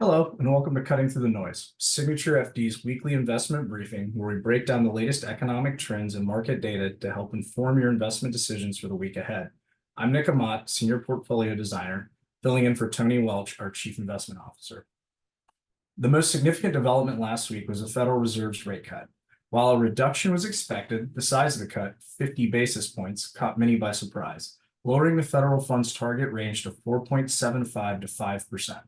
Hello, and welcome to Cutting Through the Noise, Signature FD's weekly investment briefing, where we break down the latest economic trends and market data to help inform your investment decisions for the week ahead. I'm Nick Amat, Senior Portfolio Designer, filling in for Tony Welch, our Chief Investment Officer. The most significant development last week was the Federal Reserve's rate cut. While a reduction was expected, the size of the cut, 50 basis points, caught many by surprise, lowering the federal funds target range to 4.75 to 5%.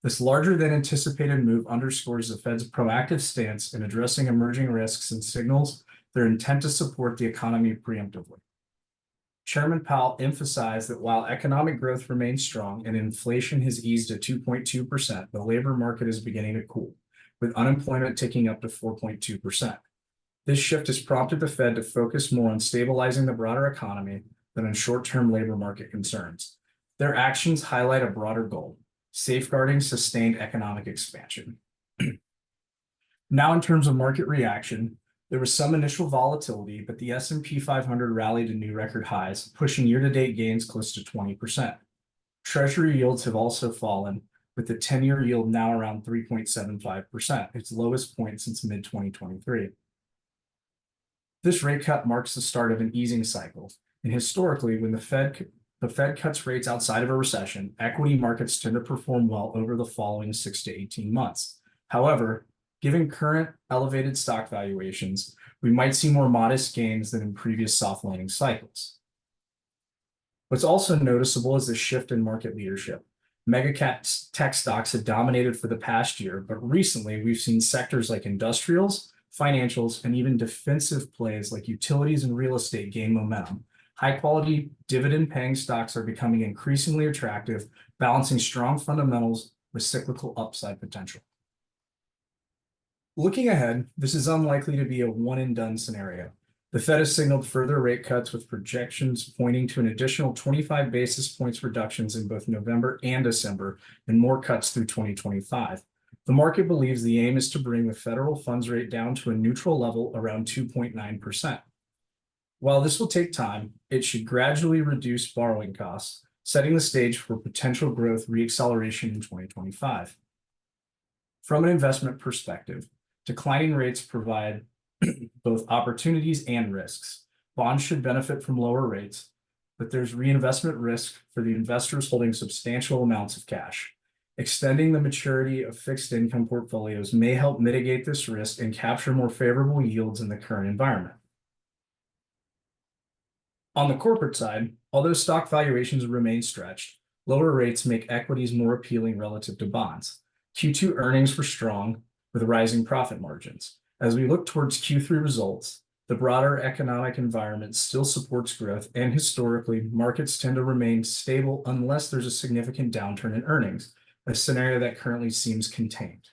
This larger than anticipated move underscores the Fed's proactive stance in addressing emerging risks and signals their intent to support the economy preemptively. Chairman Powell emphasized that while economic growth remains strong and inflation has eased to 2.2%, the labor market is beginning to cool, with unemployment ticking up to 4.2%. This shift has prompted the Fed to focus more on stabilizing the broader economy than on short-term labor market concerns. Their actions highlight a broader goal: safeguarding sustained economic expansion. Now, in terms of market reaction, there was some initial volatility, but the S&P 500 rallied to new record highs, pushing year-to-date gains close to 20%. Treasury yields have also fallen, with the 10-year yield now around 3.75%, its lowest point since mid-2023. This rate cut marks the start of an easing cycle, and historically, when the Fed cuts rates outside of a recession, equity markets tend to perform well over the following 6 to 18 months. However, given current elevated stock valuations, we might see more modest gains than in previous soft landing cycles. What's also noticeable is the shift in market leadership. Mega cap tech stocks have dominated for the past year, but recently we've seen sectors like industrials, financials, and even defensive plays like utilities and real estate gain momentum. High-quality, dividend-paying stocks are becoming increasingly attractive, balancing strong fundamentals with cyclical upside potential. Looking ahead, this is unlikely to be a one-and-done scenario. The Fed has signaled further rate cuts, with projections pointing to an additional 25 basis points reductions in both November and December, and more cuts through 2025. The market believes the aim is to bring the federal funds rate down to a neutral level around 2.9%. While this will take time, it should gradually reduce borrowing costs, setting the stage for potential growth reacceleration in 2025. From an investment perspective, declining rates provide both opportunities and risks. Bonds should benefit from lower rates, but there's reinvestment risk for the investors holding substantial amounts of cash. Extending the maturity of fixed income portfolios may help mitigate this risk and capture more favorable yields in the current environment. On the corporate side, although stock valuations remain stretched, lower rates make equities more appealing relative to bonds. Q2 earnings were strong, with rising profit margins. As we look towards Q3 results, the broader economic environment still supports growth, and historically, markets tend to remain stable unless there's a significant downturn in earnings, a scenario that currently seems contained.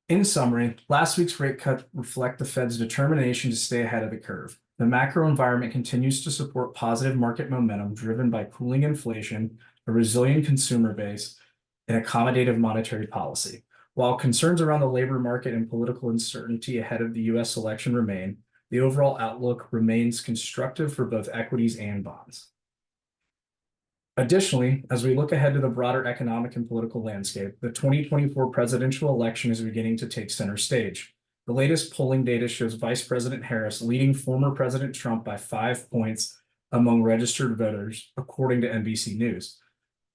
In summary, last week's rate cut reflects the Fed's determination to stay ahead of the curve. The macro environment continues to support positive market momentum driven by cooling inflation, a resilient consumer base, and accommodative monetary policy. While concerns around the labor market and political uncertainty ahead of the U.S. election remain, the overall outlook remains constructive for both equities and bonds. Additionally, as we look ahead to the broader economic and political landscape, the 2024 presidential election is beginning to take center stage. The latest polling data shows Vice President Harris leading former President Trump by 5 points among registered voters, according to NBC News.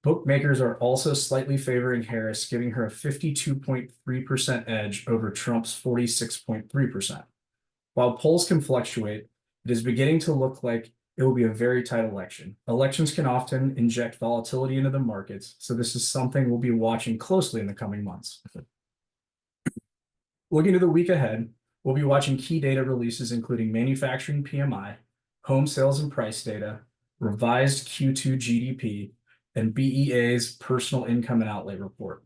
Bookmakers are also slightly favoring Harris, giving her a 52.3% edge over Trump's 46.3%. While polls can fluctuate, it is beginning to look like it will be a very tight election. Elections can often inject volatility into the markets, so this is something we'll be watching closely in the coming months. Looking to the week ahead, we'll be watching key data releases including manufacturing PMI, home sales and price data, revised Q2 GDP, and BEA's personal income and outlay report.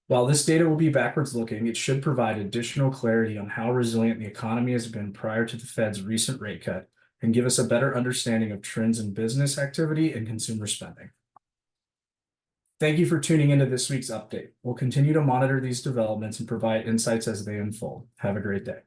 While this data will be backwards looking, it should provide additional clarity on how resilient the economy has been prior to the Fed's recent rate cut and give us a better understanding of trends in business activity and consumer spending. Thank you for tuning into this week's update. We'll continue to monitor these developments and provide insights as they unfold. Have a great day.